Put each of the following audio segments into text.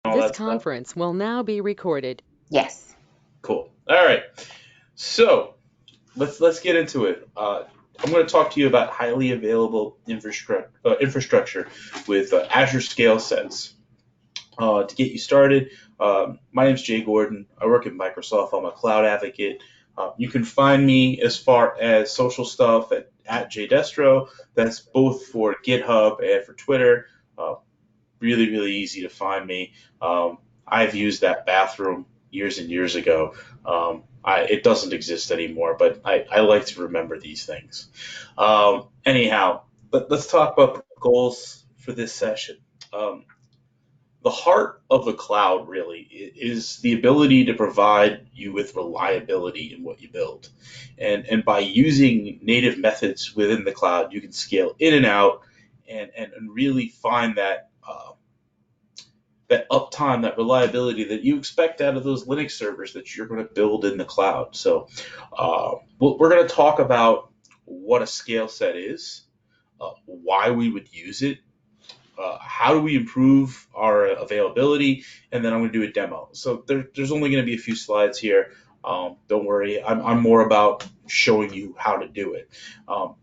all This that stuff? conference will now be recorded. Yes. Cool. All right. So let's get into it. I'm going to talk to you about highly available infrastructure with Azure scale sets. To get you started, my name is Jay Gordon. I work at Microsoft. I'm a cloud advocate. You can find me as far as social stuff at JDestro. That's both for GitHub and for Twitter. Really, really easy to find me. I've used that bathroom years and years ago. It doesn't exist anymore, but I like to remember these things. Anyhow, let's talk about the goals for this session. The heart of the cloud really is the ability to provide you with reliability in what you build. And by using native methods within the cloud, you can scale in and out and really find that uptime, that reliability that you expect out of those Linux servers that you're going to build in the cloud. So we're going to talk about what a scale set is, why we would use it, how do we improve our availability, and then I'm going to do a demo. So there's only going to be a few slides here. Don't worry, I'm more about showing you how to do it.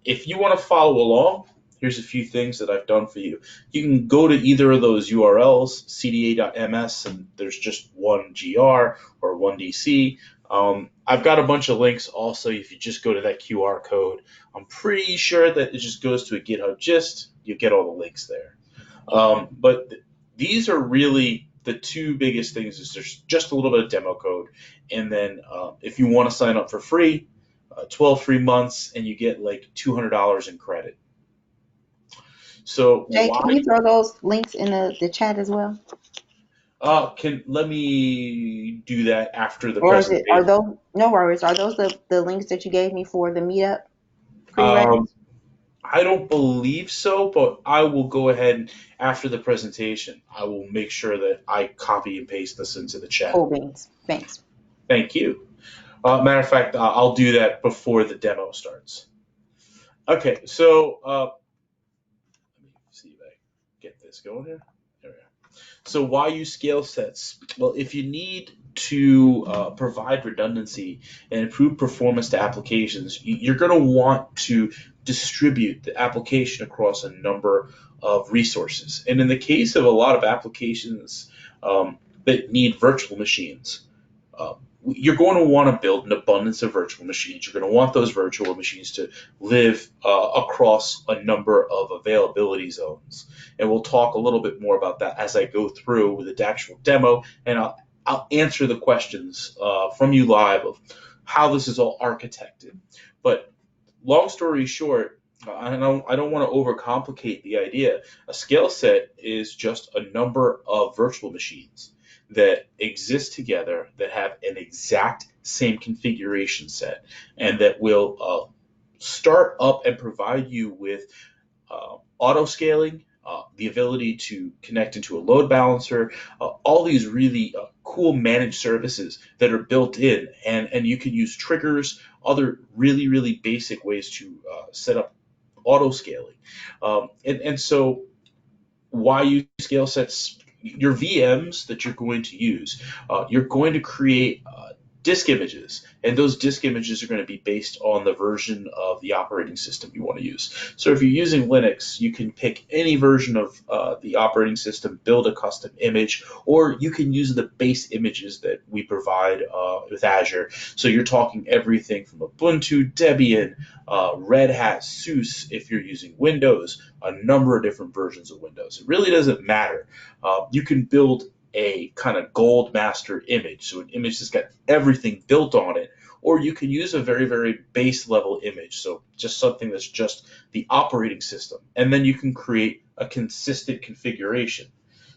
If you want to follow along, here's a few things that I've done for you. You can go to either of those URLs, cda.ms, and there's just one GR or one DC. I've got a bunch of links also. If you just go to that QR code, I'm pretty sure that it just goes to a GitHub gist. You get all the links there. But these are really the two biggest things. Is there's just a little bit of demo code, and then if you want to sign up for free, 12 free months, and you get like $200 in credit. So Jay, can you throw those links in the chat as well? Let me do that after the Or presentation. are those, no worries, are those the links that you gave me for the meetup pre-regs? I don't believe so, but I will go ahead after the presentation. I will make sure that I copy and paste this into the chat. Cool beans. Thanks. Thank you. Matter of fact, I'll do that before the demo starts. Okay, so let me see if I get this going here. There we go. So why use scale sets? Well, if you need to provide redundancy and improve performance to applications, you're going to want to distribute the application across a number of resources. And in the case of a lot of applications that need virtual machines, you're going to want to build an abundance of virtual machines. You're going to want those virtual machines to live across a number of availability zones. And we'll talk a little bit more about that as I go through with the actual demo, and I'll answer the questions from you live of how this is all architected. But long story short, I don't want to overcomplicate the idea. A scale set is just a number of virtual machines that exist together that have an exact same configuration set and that will start up and provide you with auto scaling, the ability to connect into a load balancer, all these really cool managed services that are built in, and you can use triggers, other really, really basic ways to set up auto scaling. And so why use scale sets? Your VMs that you're going to use, you're going to create disk images, and those disk images are going to be based on the version of the operating system you want to use. So if you're using Linux, you can pick any version of the operating system, build a custom image, or you can use the base images that we provide with Azure. So you're talking everything from Ubuntu, Debian, Red Hat, SUSE. If you're using Windows, a number of different versions of Windows. It really doesn't matter. You can build a kind of gold master image, so an image that's got everything built on it, or you can use a very, very base level image, so just something that's just the operating system, and then you can create a consistent configuration.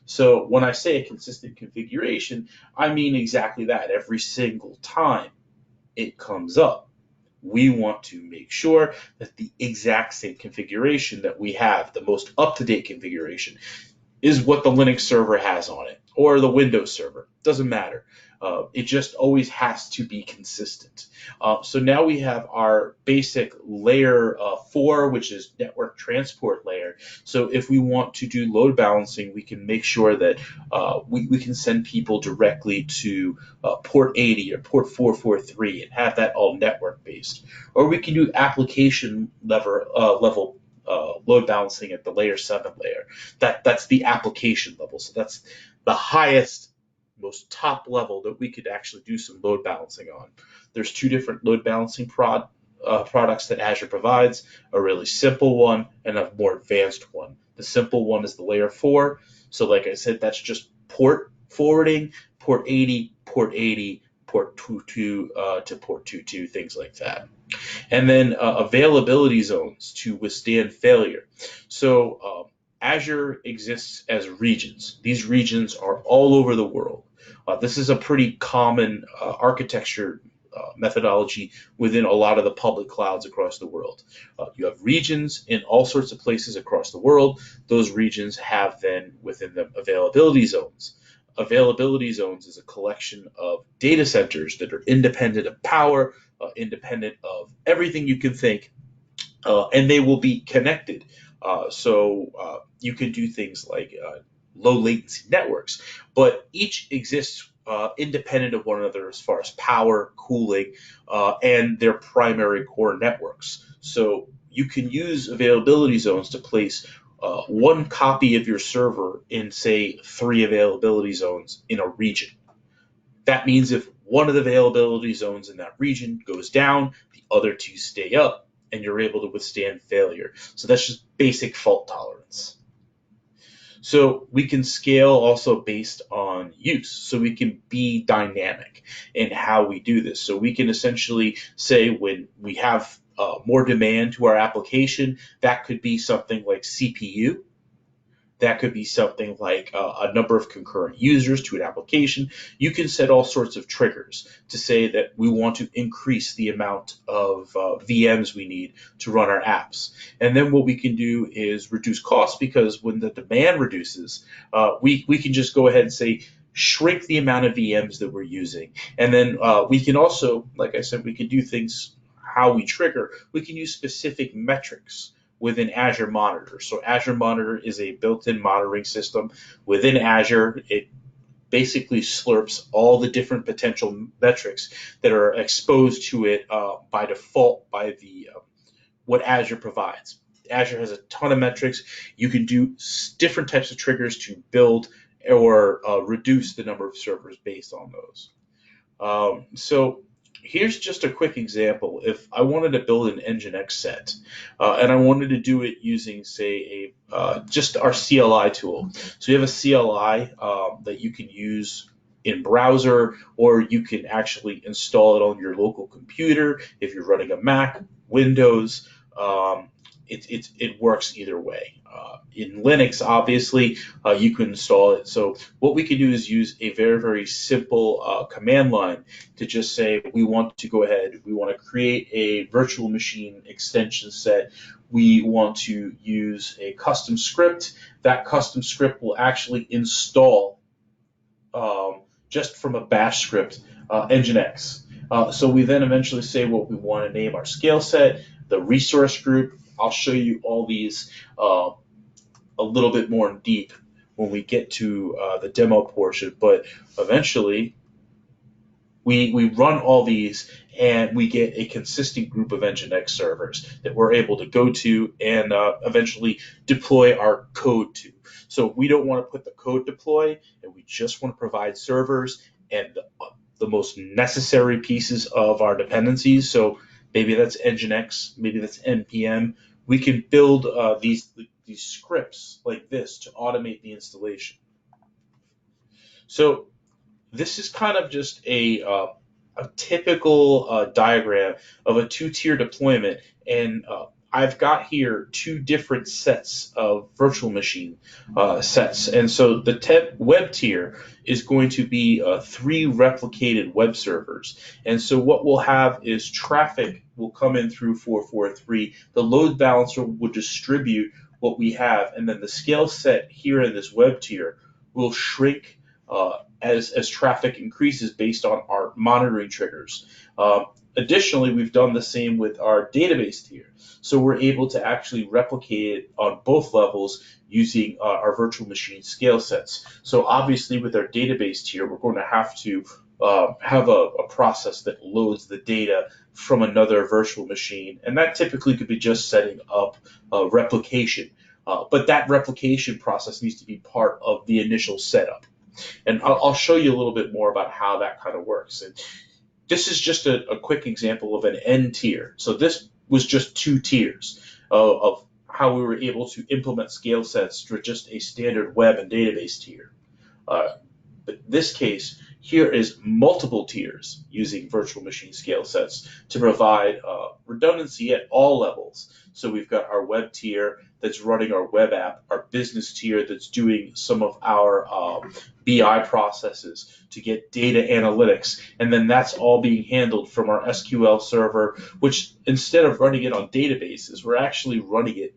So when I say a consistent configuration, I mean exactly that. Every single time it comes up, we want to make sure that the exact same configuration that we have, the most up-to-date configuration, is what the Linux server has on it, or the Windows server. Doesn't matter. It just always has to be consistent. So now we have our basic layer 4, which is network transport layer. So if we want to do load balancing, we can make sure that we can send people directly to port 80 or port 443 and have that all network based. Or we can do application level load balancing at the layer 7 layer. That's the application level. So that's the highest, most top level that we could actually do some load balancing on. There's two different load balancing products that Azure provides, a really simple one and a more advanced one. The simple one is the layer 4. So like I said, that's just port forwarding, port 80, port 80, port 22 to port 22, things like that. And then availability zones to withstand failure. So Azure exists as regions. These regions are all over the world. This is a pretty common architecture methodology within a lot of the public clouds across the world. You have regions in all sorts of places across the world. Those regions have then within them availability zones. Availability zones is a collection of data centers that are independent of power, independent of everything you can think, and they will be connected. So you can do things like low latency networks, but each exists independent of one another as far as power, cooling, and their primary core networks. So you can use availability zones to place one copy of your server in, say, 3 availability zones in a region. That means if one of the availability zones in that region goes down, the other 2 stay up, and you're able to withstand failure. So that's just basic fault tolerance. So we can scale also based on use. So we can be dynamic in how we do this. So we can essentially say when we have more demand to our application, that could be something like CPU. That could be something like a number of concurrent users to an application. You can set all sorts of triggers to say that we want to increase the amount of VMs we need to run our apps. And then what we can do is reduce costs, because when the demand reduces, we can just go ahead and say, shrink the amount of VMs that we're using. And then we can also, like I said, we can do things how we trigger. We can use specific metrics within Azure Monitor. So Azure Monitor is a built-in monitoring system within Azure. It basically slurps all the different potential metrics that are exposed to it by default by the what Azure provides. Azure has a ton of metrics. You can do different types of triggers to build or reduce the number of servers based on those. So here's just a quick example. If I wanted to build an Nginx set, and I wanted to do it using, say, just our CLI tool. So you have a CLI that you can use in browser, or you can actually install it on your local computer if you're running a Mac, Windows. It works either way. In Linux, obviously, you can install it. So what we can do is use a very, very simple command line to just say we want to go ahead, we want to create a virtual machine extension set. We want to use a custom script. That custom script will actually install just from a bash script Nginx. So we then eventually say what we want to name our scale set, the resource group. I'll show you all these a little bit more in deep when we get to the demo portion, but eventually we run all these and we get a consistent group of Nginx servers that we're able to go to and eventually deploy our code to. So we don't want to put the code deploy, and we just want to provide servers and the most necessary pieces of our dependencies. So maybe that's Nginx, maybe that's NPM. We can build these scripts like this to automate the installation. So this is kind of just a typical diagram of a 2-tier deployment, and I've got here 2 different sets of virtual machine sets. And so the web tier is going to be 3 replicated web servers. And so what we'll have is traffic will come in through 443. The load balancer will distribute what we have, and then the scale set here in this web tier will shrink as traffic increases based on our monitoring triggers. Additionally, we've done the same with our database tier. So we're able to actually replicate it on both levels using our virtual machine scale sets. So obviously with our database tier, we're going to have to have a process that loads the data from another virtual machine. And that typically could be just setting up replication. But that replication process needs to be part of the initial setup. And I'll show you a little bit more about how that kind of works. And this is just a quick example of an N tier. So this was just 2 tiers of how we were able to implement scale sets for just a standard web and database tier. But in this case, here is multiple tiers using virtual machine scale sets to provide redundancy at all levels. So we've got our web tier that's running our web app, our business tier that's doing some of our BI processes to get data analytics, and then that's all being handled from our SQL server, which instead of running it on databases, we're actually running it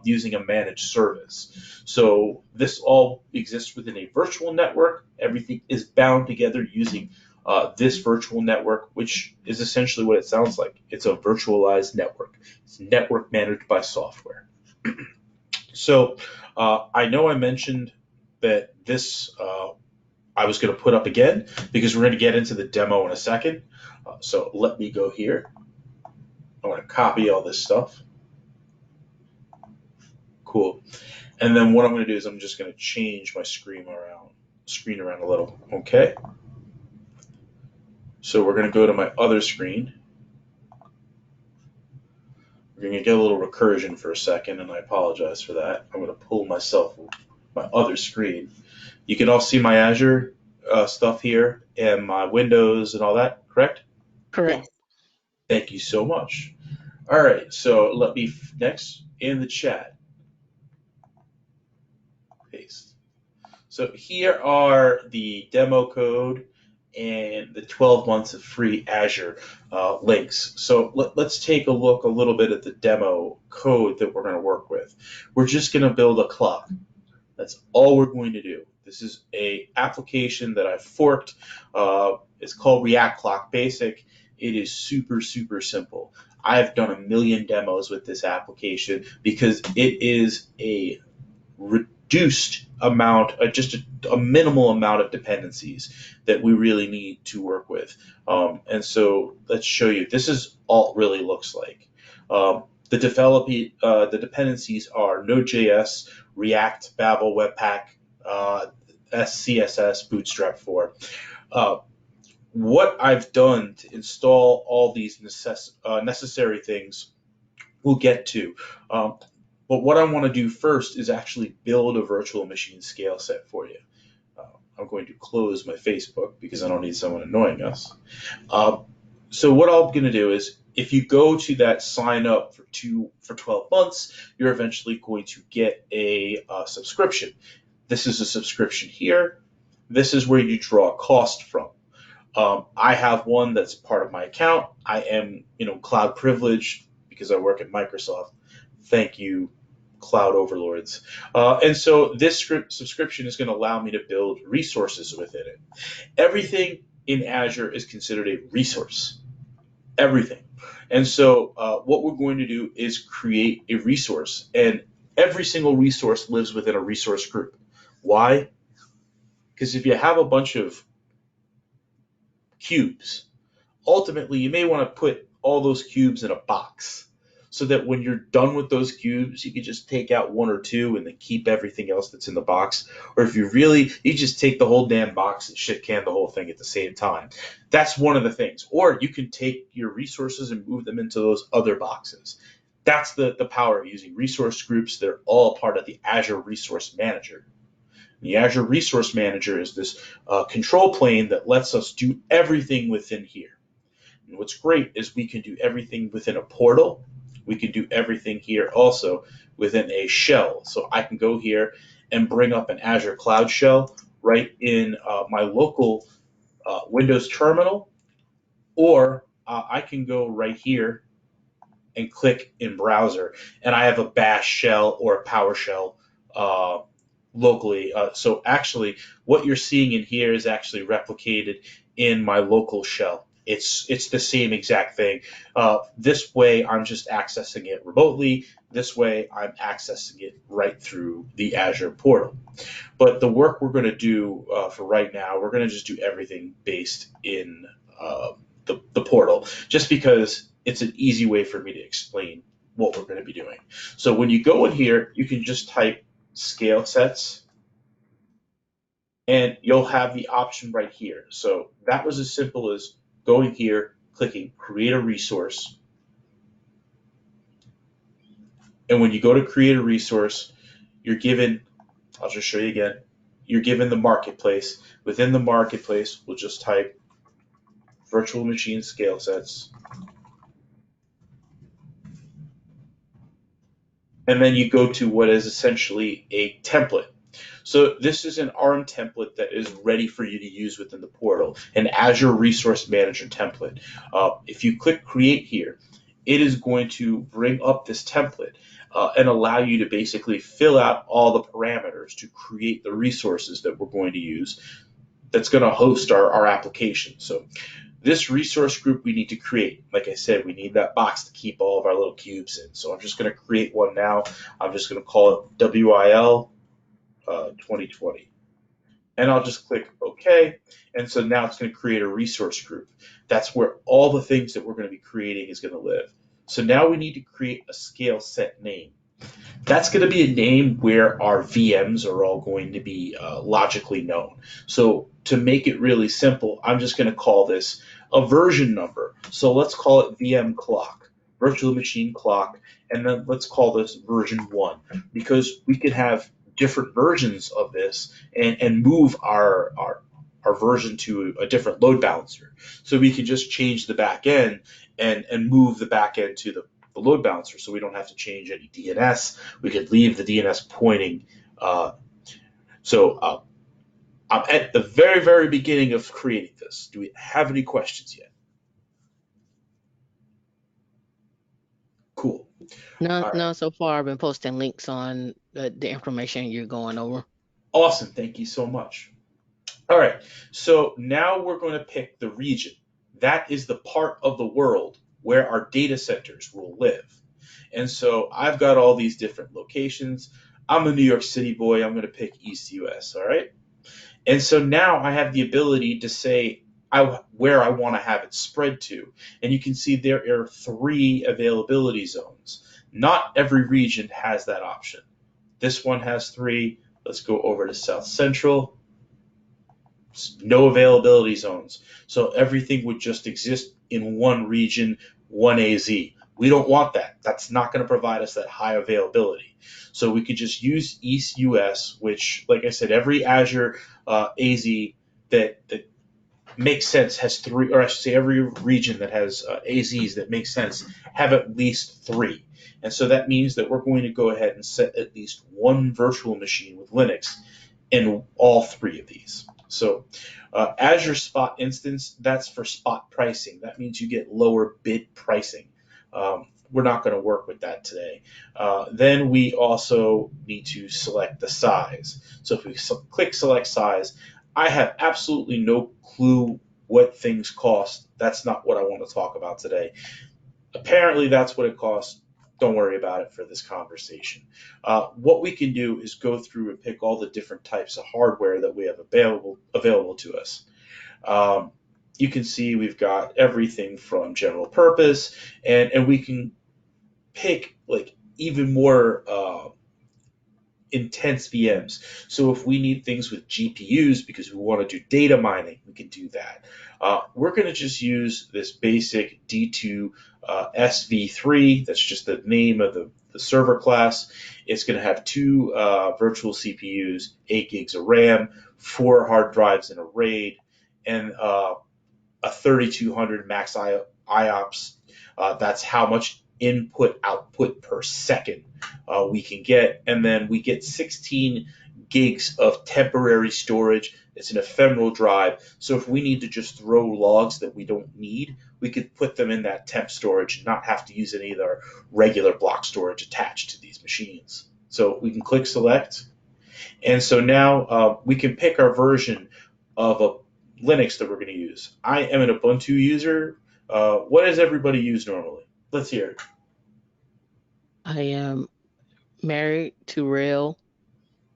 using a managed service. So this all exists within a virtual network. Everything is bound together using this virtual network, which is essentially what it sounds like. It's a virtualized network. It's network managed by software. So I know I mentioned that this I was going to put up again because we're going to get into the demo in a second. So let me go here. I want to copy all this stuff. Cool. And then what I'm going to do is I'm just going to change my screen around a little. Okay. So we're going to go to my other screen. We're going to get a little recursion for a second, and I apologize for that. I'm going to pull my other screen. You can all see my Azure stuff here and my Windows and all that, correct? Correct. Thank you so much. All right, so let me next in the chat paste. So here are the demo code and the 12 months of free Azure links. So let's take a look a little bit at the demo code that we're going to work with. We're just going to build a clock. That's all we're going to do. This is a application that I've forked. It's called React Clock Basic. It is super, super simple. I've done a million demos with this application because it is a reduced amount, just a minimal amount of dependencies that we really need to work with. And so let's show you. This is all it really looks like. The dependencies are Node.js, React, Babel, Webpack, CSS, Bootstrap 4. What I've done to install all these necessary things, we'll get to. But what I want to do first is actually build a virtual machine scale set for you. I'm going to close my Facebook because I don't need someone annoying us. So what I'm going to do is, if you go to that sign up for 12 months, you're eventually going to get a subscription. This is a subscription here. This is where you draw cost from. I have one that's part of my account. I am, cloud privileged because I work at Microsoft. Thank you, cloud overlords. And so this subscription is going to allow me to build resources within it. Everything in Azure is considered a resource. Everything. And so what we're going to do is create a resource, and every single resource lives within a resource group. Why? Because if you have a bunch of cubes, ultimately you may want to put all those cubes in a box so that when you're done with those cubes, you can just take out 1 or 2 and then keep everything else that's in the box. Or if you just take the whole damn box and shit can the whole thing at the same time. That's one of the things. Or you can take your resources and move them into those other boxes. That's the power of using resource groups. They're all part of the Azure Resource Manager. The Azure Resource Manager is this control plane that lets us do everything within here. And what's great is we can do everything within a portal. We can do everything here also within a shell. So I can go here and bring up an Azure Cloud Shell right in my local Windows terminal, or I can go right here and click in browser, and I have a bash shell or a PowerShell locally. So actually, what you're seeing in here is actually replicated in my local shell. It's the same exact thing. This way, I'm just accessing it remotely. This way, I'm accessing it right through the Azure portal. But the work we're going to do for right now, we're going to just do everything based in the portal, just because it's an easy way for me to explain what we're going to be doing. So when you go in here, you can just type scale sets, and you'll have the option right here. So that was as simple as going here, clicking create a resource. And when you go to create a resource, you're given, I'll just show you again, you're given the marketplace. Within the marketplace, we'll just type virtual machine scale sets. And then you go to what is essentially a template. So this is an ARM template that is ready for you to use within the portal, an Azure Resource Manager template. If you click Create here, it is going to bring up this template and allow you to basically fill out all the parameters to create the resources that we're going to use that's going to host our application. So this resource group we need to create. Like I said, we need that box to keep all of our little cubes in. So I'm just going to create one now. I'm just going to call it WIL 2020. And I'll just click OK. And so now it's going to create a resource group. That's where all the things that we're going to be creating is going to live. So now we need to create a scale set name. That's going to be a name where our VMs are all going to be logically known. So to make it really simple, I'm just going to call this a version number. So let's call it VM clock, virtual machine clock, and then let's call this version 1, because we can have different versions of this and move our version to a different load balancer. So we can just change the back end and move the back end to the load balancer, so we don't have to change any DNS. We could leave the DNS pointing. So I'm at the very, very beginning of creating this. Do we have any questions yet? Cool. No, All right. no. So far, I've been posting links on the information you're going over. Awesome. Thank you so much. All right. So now we're going to pick the region. That is the part of the world where our data centers will live. And so I've got all these different locations. I'm a New York City boy. I'm going to pick East US, all right? And so now I have the ability to say where I want to have it spread to. And you can see there are 3 availability zones. Not every region has that option. This one has 3. Let's go over to South Central. No availability zones. So everything would just exist in one region, one AZ. We don't want that. That's not going to provide us that high availability. So we could just use East US, which, like I said, every Azure AZ that makes sense has 3, or I should say every region that has AZs that make sense have at least 3. And so that means that we're going to go ahead and set at least one virtual machine with Linux in all 3 of these. So Azure Spot Instance, that's for spot pricing. That means you get lower bid pricing. We're not going to work with that today. Then we also need to select the size. So if we click select size, I have absolutely no clue what things cost. That's not what I want to talk about today. Apparently that's what it costs. Don't worry about it for this conversation. What we can do is go through and pick all the different types of hardware that we have available to us. You can see we've got everything from general purpose, and we can pick like even more intense VMs. So if we need things with GPUs because we want to do data mining, we can do that. We're going to just use this basic D2 SV3. That's just the name of the server class. It's going to have 2 virtual CPUs, 8 gigs of RAM, 4 hard drives in a RAID, and a 3200 max IOPS. That's how much input output per second we can get. And then we get 16 gigs of temporary storage. It's an ephemeral drive. So if we need to just throw logs that we don't need, we could put them in that temp storage and not have to use any of our regular block storage attached to these machines. So we can click select. And so now we can pick our version of a Linux that we're going to use. I am an Ubuntu user. What does everybody use normally? Let's hear it. I am married to Rail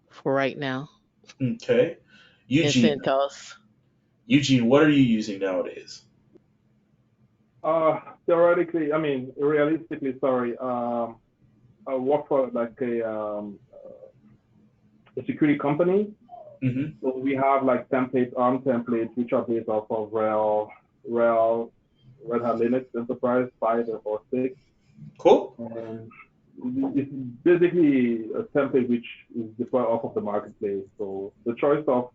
for right now Okay. in Eugene, CentOS. what are you using nowadays? Theoretically, I mean, realistically, sorry. I work for like a security company. Mm-hmm. So we have like templates on templates, which are based off of Red Hat Linux Enterprise 5 or 6. Cool. And it's basically a template which is deployed off of the marketplace. So the choice of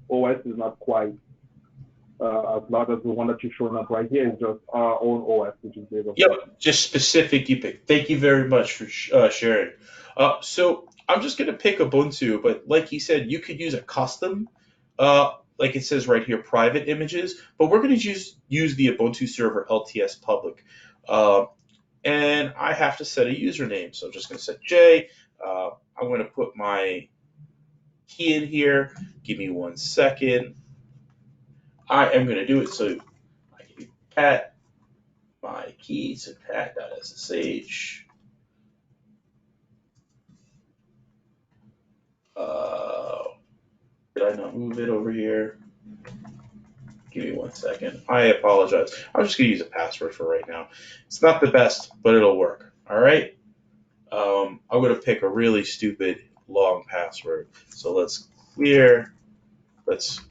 OS is not quite as large as the one that you're showing up right here. Is just our own OS, which is based off. Yep, just specific you pick. Thank you very much for sharing. So I'm just going to pick Ubuntu, but like he said, you could use a custom, like it says right here, private images, but we're going to use the Ubuntu server LTS public. And I have to set a username, so I'm just going to set J. I'm going to put my key in here. Give me 1 second. I am going to do it so I can do cat. My key to pat.ssh. Did I not move it over here? Give me 1 second. I apologize. I'm just going to use a password for right now. It's not the best, but it'll work. All right. I'm going to pick a really stupid long password. So let's clear. That's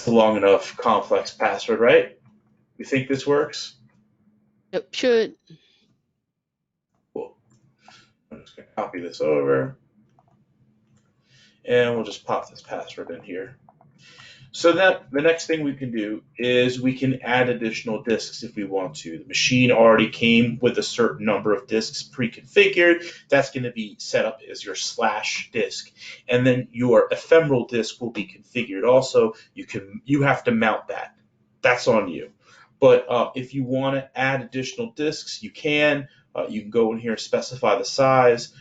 a long enough complex password, right? You think this works? Yep, should. Cool. I'm just going to copy this over. And we'll just pop this password in here. So that the next thing we can do is we can add additional disks if we want to. The machine already came with a certain number of disks pre-configured. That's going to be set up as your slash disk. And then your ephemeral disk will be configured also. You have to mount that. That's on you. But if you want to add additional disks, you can. You can go in here and specify the size.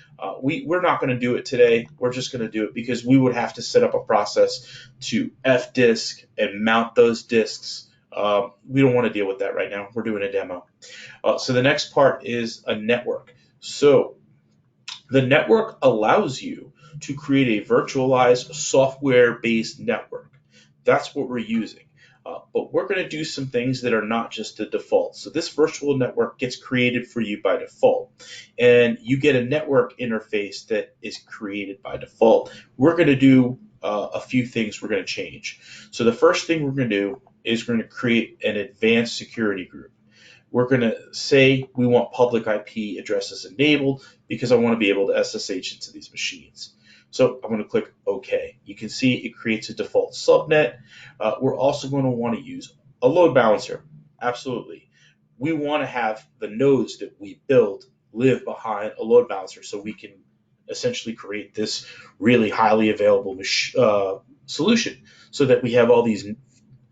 We're not going to do it today. We're just going to do it because we would have to set up a process to fdisk and mount those disks. We don't want to deal with that right now. We're doing a demo. So the next part is a network. So the network allows you to create a virtualized software-based network. That's what we're using. But we're going to do some things that are not just the default. So this virtual network gets created for you by default. And you get a network interface that is created by default. We're going to do a few things we're going to change. So the first thing we're going to do is we're going to create an advanced security group. We're going to say we want public IP addresses enabled because I want to be able to SSH into these machines. So I'm going to click OK. You can see it creates a default subnet. We're also going to want to use a load balancer. Absolutely. We want to have the nodes that we build live behind a load balancer so we can essentially create this really highly available solution so that we have all these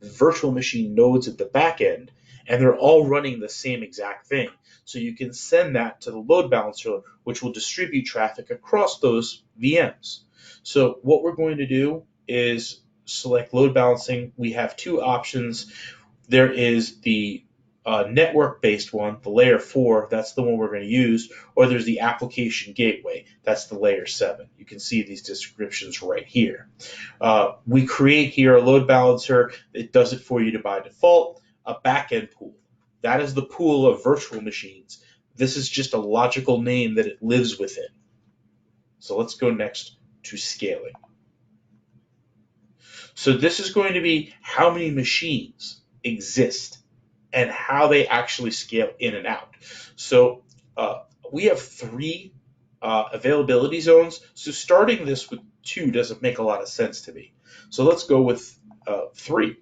virtual machine nodes at the back end and they're all running the same exact thing. So you can send that to the load balancer, which will distribute traffic across those VMs. So what we're going to do is select load balancing. We have two options. There is the network-based one, the layer 4, that's the one we're going to use, or there's the application gateway, that's the layer 7. You can see these descriptions right here. We create here a load balancer. It does it for you by default. A backend pool. That is the pool of virtual machines. This is just a logical name that it lives within. So let's go next to scaling. So this is going to be how many machines exist and how they actually scale in and out. So we have 3 availability zones. So starting this with 2 doesn't make a lot of sense to me. So let's go with 3.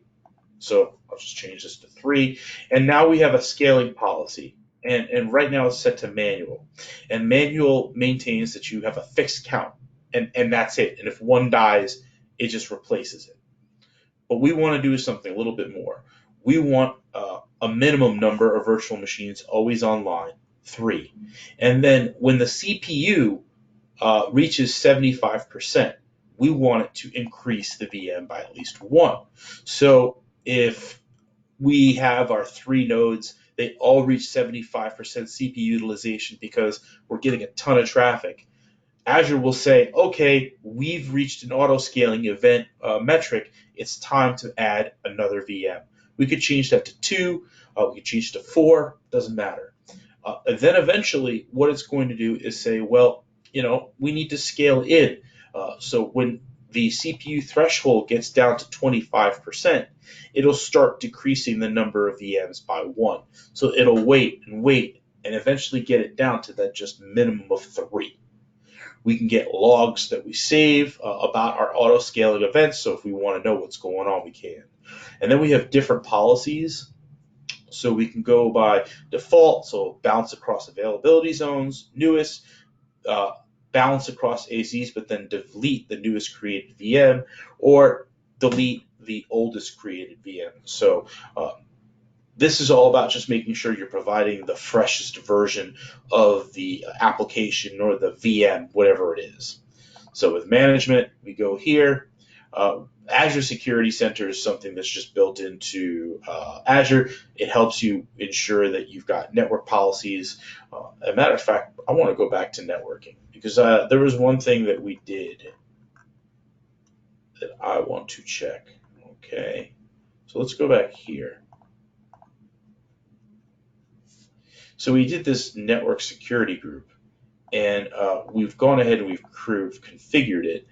So I'll just change this to 3. And now we have a scaling policy. And right now it's set to manual. And manual maintains that you have a fixed count. And that's it. And if one dies, it just replaces it. But we want to do something a little bit more. We want a minimum number of virtual machines always online, 3. And then when the CPU reaches 75%, we want it to increase the VM by at least 1. So if we have our 3 nodes, they all reach 75% CPU utilization because we're getting a ton of traffic. Azure will say, okay, we've reached an auto-scaling event metric. It's time to add another VM. We could change that to 2. We could change it to 4. Doesn't matter. And then eventually, what it's going to do is say, well, we need to scale in. So when the CPU threshold gets down to 25%, it'll start decreasing the number of VMs by 1. So it'll wait and eventually get it down to that just minimum of 3. We can get logs that we save about our auto scaling events. So if we want to know what's going on, we can. And then we have different policies. So we can go by default, so bounce across availability zones, newest, balance across AZs, but then delete the newest created VM, or delete the oldest created VM. So this is all about just making sure you're providing the freshest version of the application or the VM, whatever it is. So with management, we go here. Azure Security Center is something that's just built into Azure. It helps you ensure that you've got network policies. As a matter of fact, I want to go back to networking because there was one thing that we did that I want to check. Okay, so let's go back here. So we did this network security group, and we've gone ahead and we've configured it,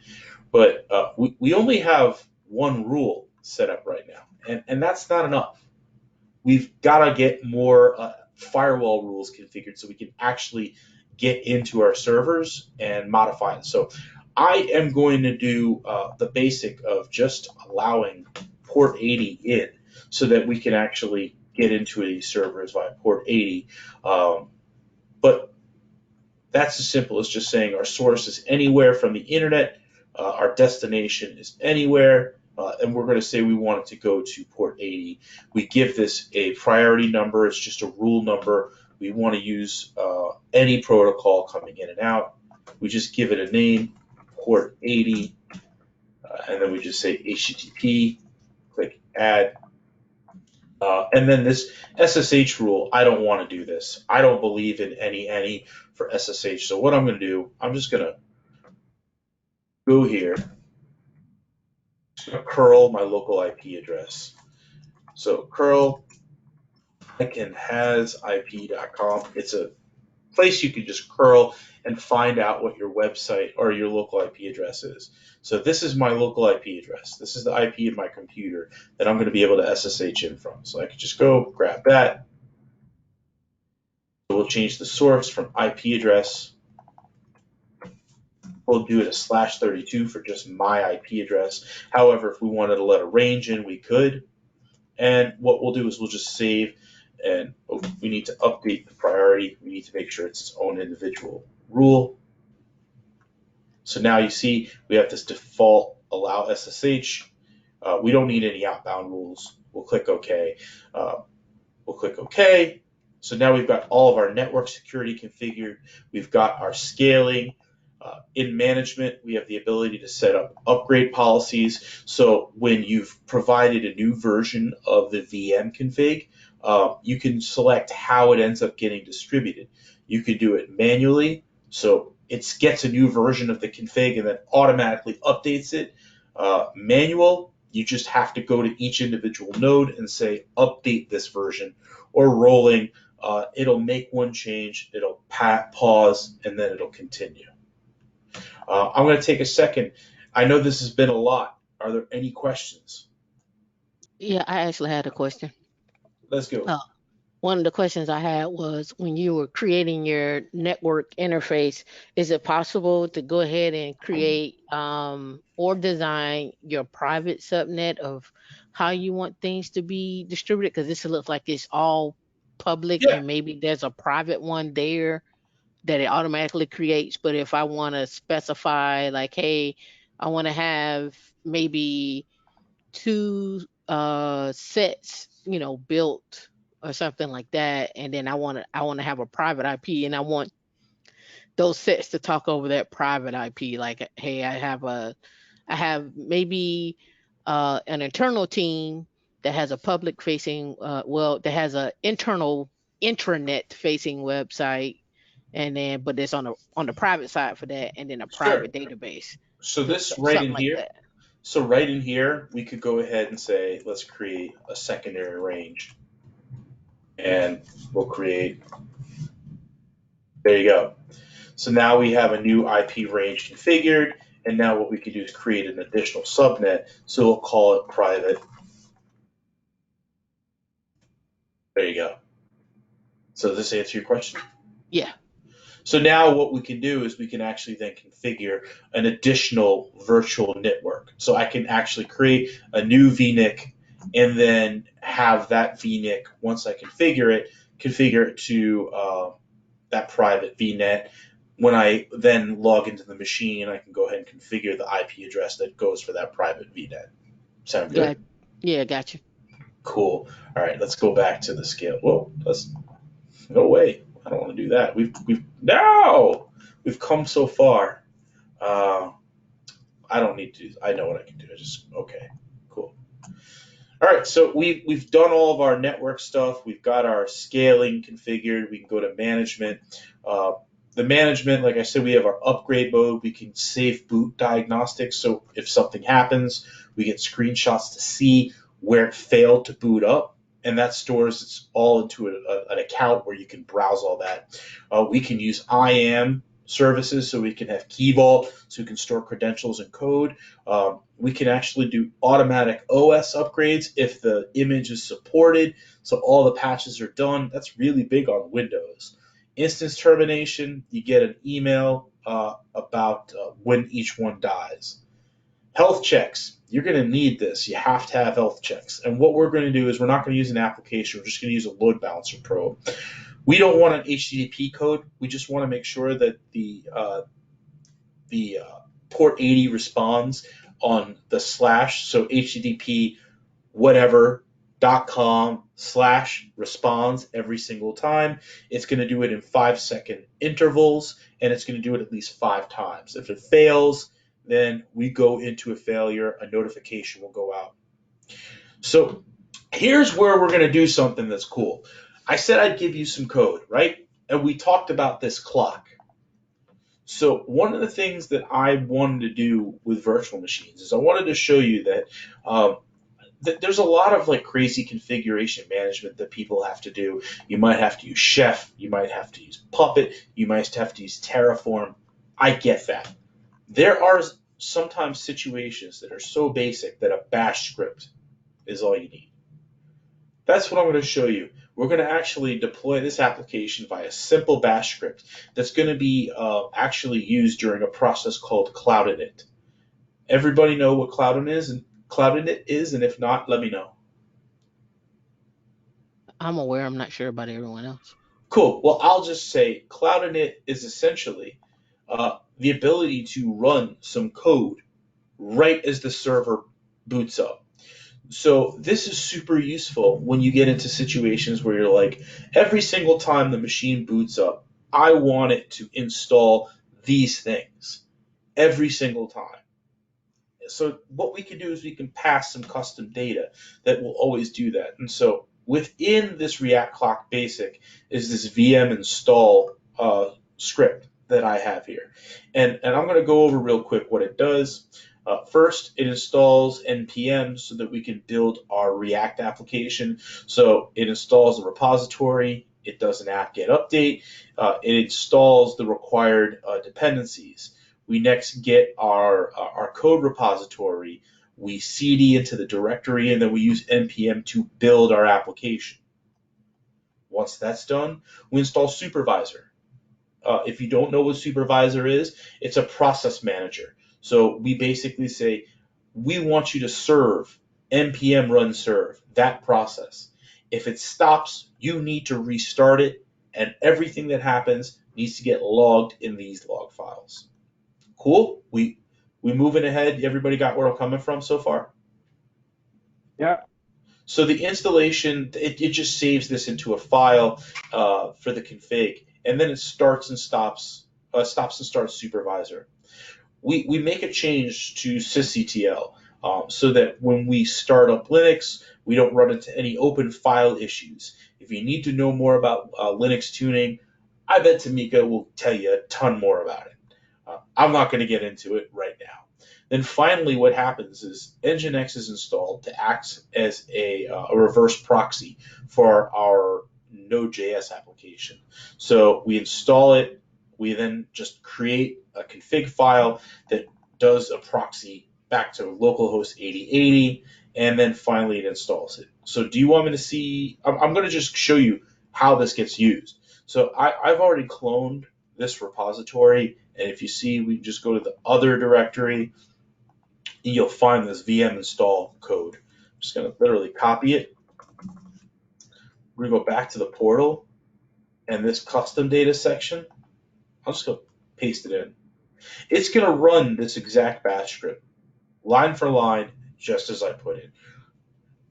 but we only have one rule set up right now, and that's not enough. We've got to get more firewall rules configured so we can actually get into our servers and modify it. So I am going to do the basic of just allowing port 80 in so that we can actually get into these servers via port 80. But that's as simple as just saying our source is anywhere from the internet, our destination is anywhere, and we're going to say we want it to go to port 80. We give this a priority number. It's just a rule number. We want to use any protocol coming in and out. We just give it a name, port 80, and then we just say HTTP, click add. And then this SSH rule, I don't want to do this. I don't believe in any for SSH. So what I'm going to do, I'm just going to go here, curl my local IP address. So curl hasip.com. It's a place you can just curl and find out what your website or your local IP address is. So this is my local IP address. This is the IP of my computer that I'm going to be able to SSH in from. So I can just go grab that. So we'll change the source from IP address. We'll do it as /32 for just my IP address. However, if we wanted to let a range in, we could. And what we'll do is we'll just save, and we need to update the priority. We need to make sure it's its own individual rule. So now you see we have this default allow SSH. We don't need any outbound rules. We'll click OK. We'll click OK. So now we've got all of our network security configured. We've got our scaling. In management, we have the ability to set up upgrade policies. So when you've provided a new version of the VM config, you can select how it ends up getting distributed. You could do it manually, so it gets a new version of the config and then automatically updates it. Manual, you just have to go to each individual node and say, update this version. Or rolling, it'll make one change, it'll pause, and then it'll continue. I'm going to take a second. I know this has been a lot. Are there any questions? Yeah, I actually had a question. Let's go. One of the questions I had was when you were creating your network interface, is it possible to go ahead and create or design your private subnet of how you want things to be distributed? Because this looks like it's all public Yeah. and maybe there's a private one there that it automatically creates. But if I want to specify like, hey, I want to have maybe 2 sets, built or something like that, and then I want to have a private IP, and I want those sets to talk over that private IP. Like, hey, I have maybe an internal team that has a public facing, that has a internal intranet facing website, and then but it's on the private side for that, and then a Sure. private database, So this right something in like here. that. So right in here, we could go ahead and say, let's create a secondary range, and we'll create. There you go. So now we have a new IP range configured, and now what we can do is create an additional subnet. So we'll call it private. There you go. So does this answer your question? Yeah. So now what we can do is we can actually then configure an additional virtual network. So I can actually create a new VNIC and then have that VNIC, once I configure it to that private VNet. When I then log into the machine, I can go ahead and configure the IP address that goes for that private VNet. Sound good? Yeah, gotcha. Cool. All right, let's go back to the scale. Whoa, no way. I don't want to do that. We've come so far. I don't need to. I know what I can do. Okay, cool. All right, so we've done all of our network stuff. We've got our scaling configured. We can go to management. The management, like I said, we have our upgrade mode. We can save boot diagnostics. So if something happens, we get screenshots to see where it failed to boot up, and that stores it all into an account where you can browse all that. We can use IAM services, so we can have Key Vault, so we can store credentials and code. We can actually do automatic OS upgrades if the image is supported, so all the patches are done. That's really big on Windows. Instance termination, you get an email about when each one dies. Health checks, you're going to need this. You have to have health checks. And what we're going to do is we're not going to use an application. We're just going to use a load balancer probe. We don't want an HTTP code. We just want to make sure that the port 80 responds on the slash. So HTTP whatever.com/responds every single time. It's going to do it in 5-second intervals, and it's going to do it at least 5 times. If it fails, then we go into a failure. A notification will go out. So here's where we're going to do something that's cool. I said I'd give you some code, right? And we talked about this clock. So one of the things that I wanted to do with virtual machines is I wanted to show you that there's a lot of like crazy configuration management that people have to do. You might have to use Chef, you might have to use Puppet, you might have to use Terraform. I get that. There are sometimes situations that are so basic that a bash script is all you need. That's what I'm going to show you. We're going to actually deploy this application via simple bash script that's going to be actually used during a process called Cloud Init. Everybody know what Cloud Init is, and if not, let me know. I'm aware. I'm not sure about everyone else. Cool. Well, I'll just say Cloud Init is essentially the ability to run some code right as the server boots up. So this is super useful when you get into situations where you're like, every single time the machine boots up, I want it to install these things every single time. So what we can do is we can pass some custom data that will always do that. And so within this React Clock Basic is this VM install script that I have here. And I'm going to go over real quick what it does. First, it installs NPM so that we can build our React application. So it installs the repository. It does an apt-get update. It installs the required dependencies. We next get our code repository. We cd into the directory, and then we use npm to build our application. Once that's done, we install Supervisor. If you don't know what Supervisor is, it's a process manager. So we basically say, we want you to serve npm run serve, that process. If it stops, you need to restart it, and everything that happens needs to get logged in these log files. Cool? We moving ahead. Everybody got where I'm coming from so far? Yeah. So the installation, it just saves this into a file for the config, and then it stops and starts supervisor. We make a change to sysctl so that when we start up Linux, we don't run into any open file issues. If you need to know more about Linux tuning, I bet Tamika will tell you a ton more about it. I'm not going to get into it right now. Then finally, what happens is Nginx is installed to act as a reverse proxy for our Node.js application. So we install it. We then just create a config file that does a proxy back to localhost 8080, and then finally it installs it. So do you want me to see? I'm going to just show you how this gets used. So I've already cloned this repository, and if you see, we just go to the other directory, and you'll find this VM install code. I'm just going to literally copy it. We're going to go back to the portal, and this custom data section, I'll just go paste it in. It's going to run this exact bash script, line for line, just as I put it.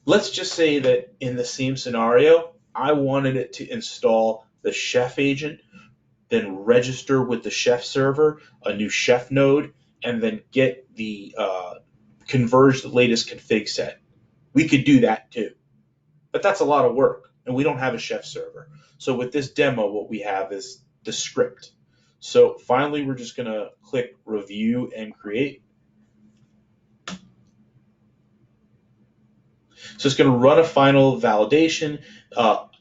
Let's just say that in the same scenario, I wanted it to install the chef agent, then register with the chef server, a new chef node, and then get the converge the latest config set. We could do that too, but that's a lot of work, and we don't have a chef server. So with this demo, what we have is the script. So finally, we're just going to click review and create. So it's going to run a final validation.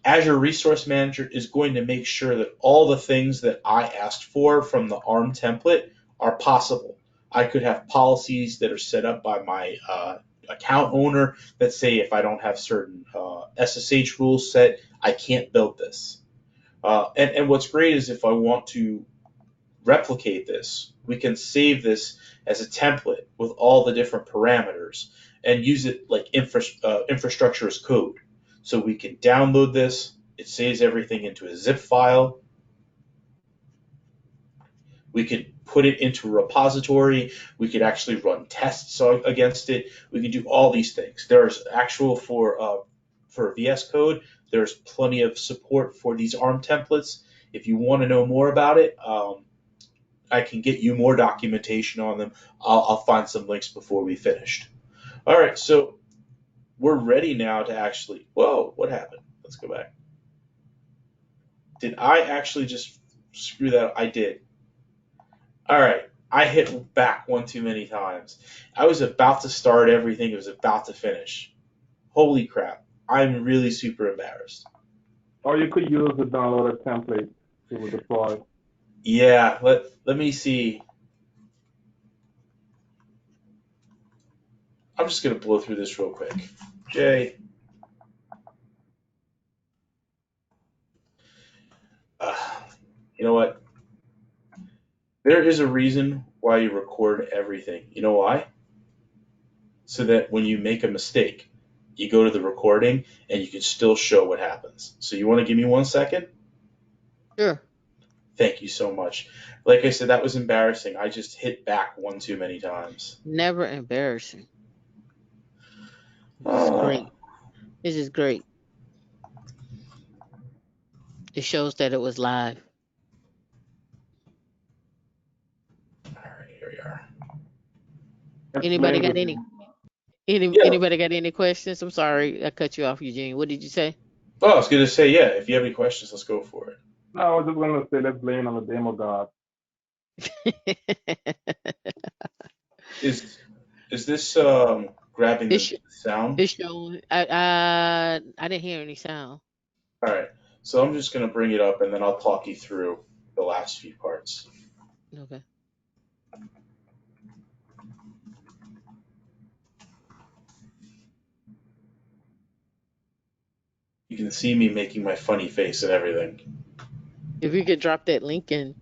Azure Resource Manager is going to make sure that all the things that I asked for from the ARM template are possible. I could have policies that are set up by my account owner that say if I don't have certain SSH rules set, I can't build this. And what's great is if I want to replicate this, we can save this as a template with all the different parameters and use it like infrastructure as code. So we can download this, it saves everything into a zip file. We could put it into a repository. We could actually run tests against it. We can do all these things. There's actual for VS Code, there's plenty of support for these ARM templates. If you want to know more about it, I can get you more documentation on them. I'll find some links before we finished. All right, so we're ready now to actually, whoa, what happened? Let's go back. Did I actually just screw that up? I did. All right, I hit back one too many times. I was about to start everything. It was about to finish. Holy crap. I'm really super embarrassed. Or you could use the downloaded template to deploy. Yeah, let me see. I'm just going to blow through this real quick. Jay. You know what? There is a reason why you record everything. You know why? So that when you make a mistake, you go to the recording and you can still show what happens. So you want to give me 1 second? Sure. Thank you so much. Like I said, that was embarrassing. I just hit back one too many times. Never embarrassing. This is great. This is great. It shows that it was live. All right, here we are. Anybody got any Yeah. anybody got any questions? I'm sorry, I cut you off, Eugene. What did you say? Oh, I was going to say, yeah, if you have any questions, let's go for it. No, I was just going to say, let's blame on the demo god. Is this grabbing the sound? It's showing. I didn't hear any sound. All right, so I'm just going to bring it up and then I'll talk you through the last few parts. Okay. You can see me making my funny face and everything. If you could drop that link in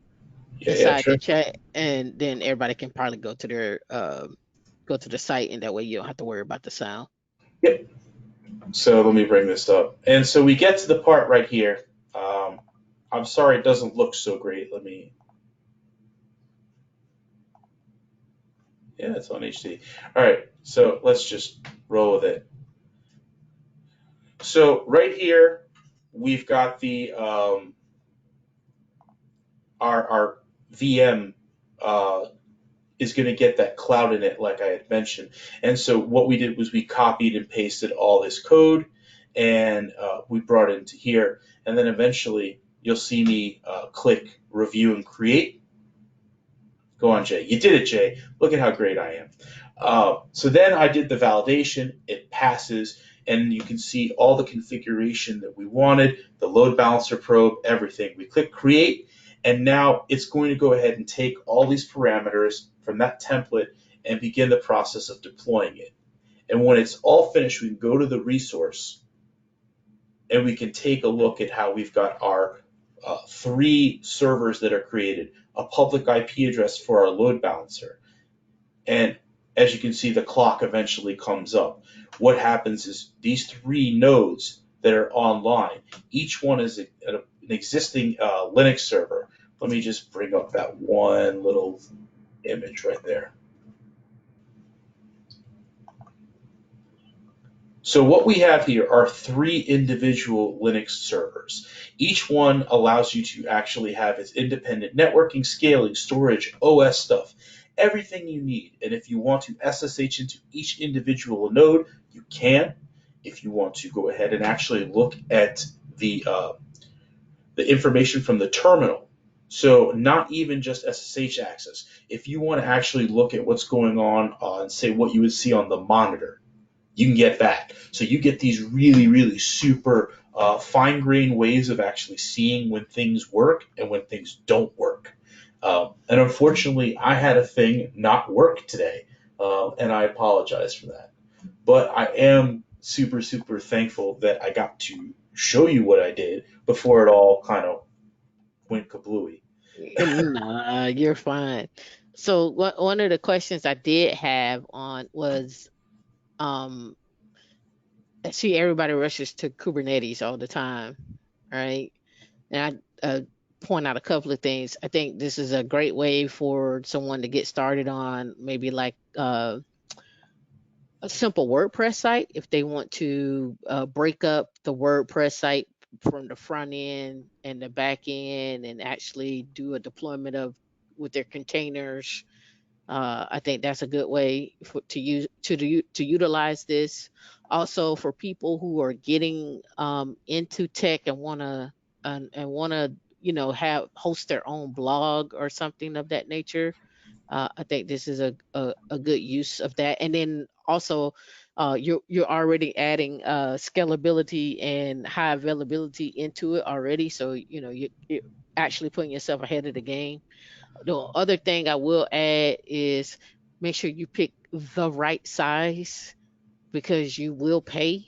inside the chat, and then everybody can probably go to their go to the site, and that way you don't have to worry about the sound. Yep. So let me bring this up. And so we get to the part right here. I'm sorry it doesn't look so great. Yeah, it's on HD. All right, so let's just roll with it. So right here, we've got the our VM is going to get that cloud in it, like I had mentioned. And so what we did was we copied and pasted all this code, and we brought it into here. And then eventually, you'll see me click Review and Create. Go on, Jay. You did it, Jay. Look at how great I am. So then I did the validation. It passes, and you can see all the configuration that we wanted, the load balancer probe, everything. We click Create, and now it's going to go ahead and take all these parameters from that template and begin the process of deploying it. And when it's all finished, we can go to the resource, and we can take a look at how we've got our 3 servers that are created, a public IP address for our load balancer. And as you can see, the clock eventually comes up. What happens is these 3 nodes that are online, each one is an existing Linux server. Let me just bring up that one little image right there. So what we have here are 3 individual Linux servers. Each one allows you to actually have its independent networking, scaling, storage, OS stuff, everything you need. And if you want to SSH into each individual node, you can. If you want to go ahead and actually look at the information from the terminal, so not even just SSH access. If you want to actually look at what's going on, say, what you would see on the monitor, you can get that. So you get these really, really super fine-grained ways of actually seeing when things work and when things don't work. And unfortunately, I had a thing not work today, and I apologize for that. But I am super, super thankful that I got to show you what I did before it all kind of went kablooey. Nah, you're fine. So one of the questions I did have on was, um, I see everybody rushes to Kubernetes all the time, right? And I point out a couple of things. I think this is a great way for someone to get started on maybe like a simple WordPress site if they want to break up the WordPress site from the front end and the back end and actually do a deployment of with their containers. I think that's a good way to use to utilize this. Also, for people who are getting into tech and wanna have host their own blog or something of that nature. I think this is a good use of that. And then also, you're already adding scalability and high availability into it already. So you're actually putting yourself ahead of the game. The other thing I will add is make sure you pick the right size because you will pay.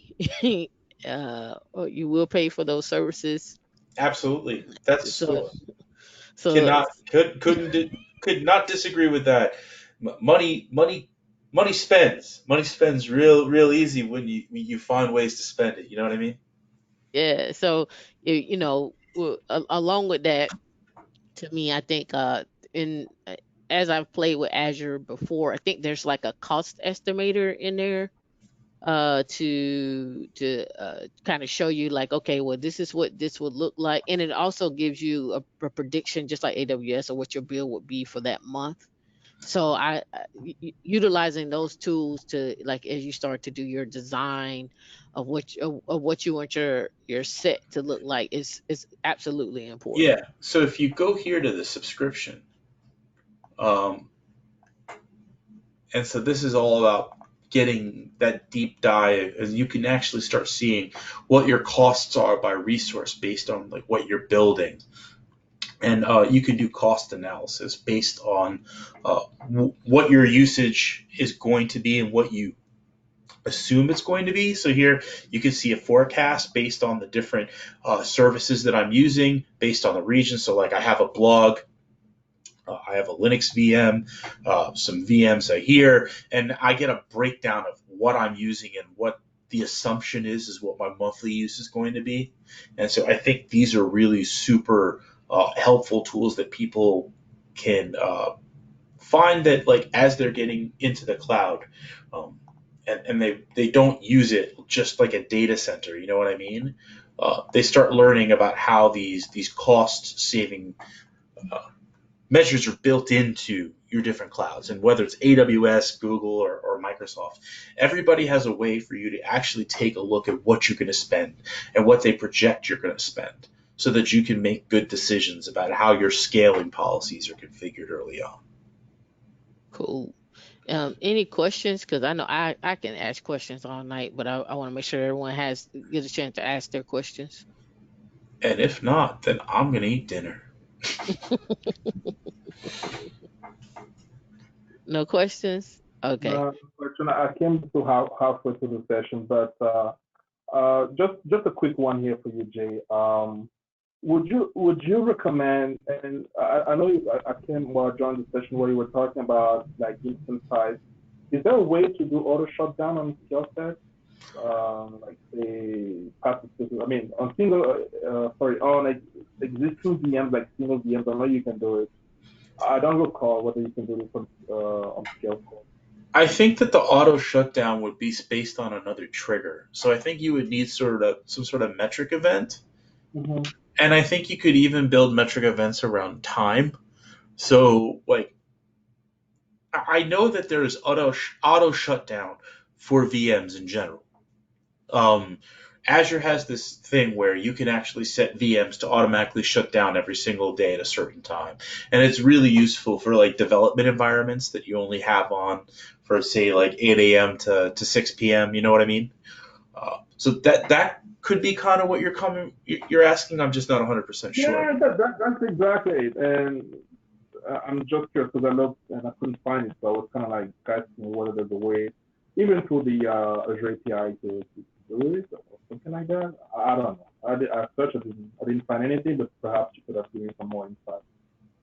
Or you will pay for those services. Absolutely. That's So so could not disagree with that. Money spends. Money spends real easy when you find ways to spend it. You know what I mean? yeah. So along with that, to me, I think in as I've played with Azure before, I think there's like a cost estimator in there to kind of show you like, okay, well, this is what this would look like, and it also gives you a prediction just like AWS of what your bill would be for that month. So utilizing those tools to like as you start to do your design of what you want your set to look like is absolutely important. Yeah. So if you go here to the subscription, um, and so this is all about getting that deep dive, and you can actually start seeing what your costs are by resource based on like what you're building. And you can do cost analysis based on what your usage is going to be and what you assume it's going to be. So here you can see a forecast based on the different services that I'm using, based on the region. So like I have a blog, I have a Linux VM, some VMs are here, and I get a breakdown of what I'm using and what the assumption is what my monthly use is going to be. And so I think these are really super helpful tools that people can find that like as they're getting into the cloud. Um, and they don't use it just like a data center. You know what I mean? They start learning about how these cost saving measures are built into your different clouds, and whether it's AWS, Google, or Microsoft, everybody has a way for you to actually take a look at what you're going to spend and what they project you're going to spend, so that you can make good decisions about how your scaling policies are configured early on. Cool. Any questions? Because I know I can ask questions all night, but I want to make sure everyone gets a chance to ask their questions. And if not, then I'm going to eat dinner. No questions? Okay. I came to halfway through the session, but just a quick one here for you, Jay. Would you recommend? And I know I came while joined the session where you were talking about like instance size. Is there a way to do auto shutdown on skill set? Like say passive systems. I mean, on on like existing VMs, like single VMs. I know you can do it. I don't recall whether you can do it on scale set. I think that the auto shutdown would be based on another trigger. So I think you would need some sort of metric event. Mm-hmm. And I think you could even build metric events around time. So like I know that there is auto shutdown for VMs in general. Azure has this thing where you can actually set VMs to automatically shut down every single day at a certain time, and it's really useful for like development environments that you only have on for say like 8 a.m. to 6 p.m. You know what I mean? So that could be kind of what you're asking. I'm just not 100% sure. Yeah, that's exactly it. And I'm just curious because I looked and I couldn't find it, so I was kind of like asking whether there's a way, even through the Azure API to do it or something like that. I don't know. I searched, I didn't find anything, but perhaps you could have given some more insight.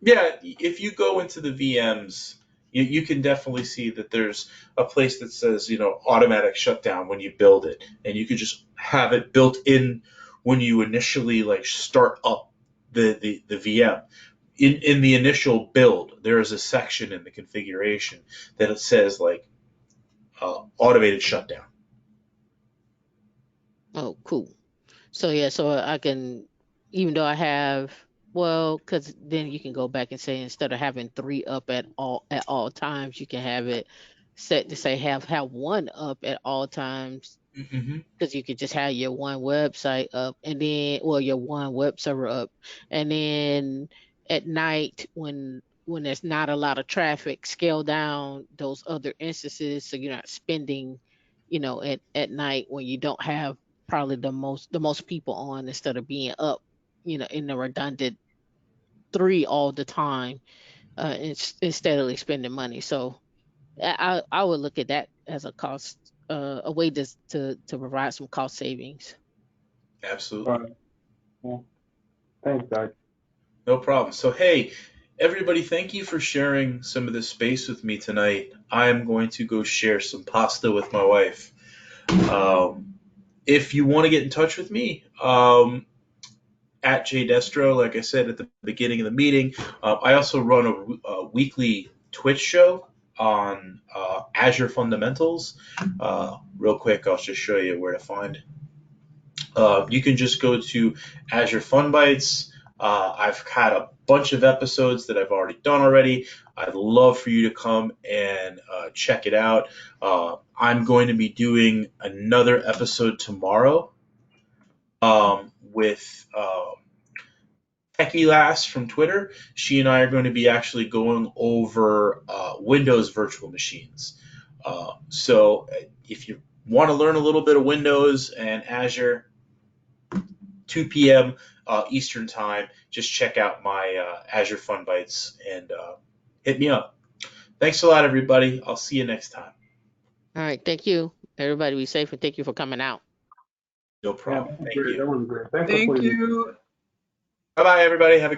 Yeah, if you go into the VMs, you can definitely see that there's a place that says, automatic shutdown when you build it. And you could just have it built in when you initially like start up the VM. In the initial build, there is a section in the configuration that it says like automated shutdown. Oh, cool. So yeah, so I can, even though I have, well, because then you can go back and say instead of having 3 up at all times, you can have it set to say have one up at all times, Mm-hmm. because you could just have your one website up and then, well, your one web server up, and then at night when there's not a lot of traffic, scale down those other instances so you're not spending, at night when you don't have probably the most people on, instead of being up, in the redundant 3 all the time, and steadily spending money. So I would look at that as a cost, a way to provide some cost savings. Absolutely. Right. Yeah. Thanks, guys. No problem. So, hey, everybody, thank you for sharing some of this space with me tonight. I am going to go share some pasta with my wife. If you want to get in touch with me, at JDestro, like I said at the beginning of the meeting, I also run a weekly Twitch show on Azure Fundamentals. Real quick, I'll just show you where to find. You can just go to Azure Fun Bites. I've had a bunch of episodes that I've already done already. I'd love for you to come and check it out. I'm going to be doing another episode tomorrow with Techie Lass from Twitter. She and I are going to be actually going over Windows virtual machines. So if you want to learn a little bit of Windows and Azure, 2 p.m. Eastern time, just check out my Azure Fun Bites and hit me up. Thanks a lot, everybody. I'll see you next time. All right, thank you. Everybody be safe, and thank you for coming out. No Yeah, problem. that was Thank great. you. That was great. Thanks for Thank putting it. you. Bye-bye, everybody. Have a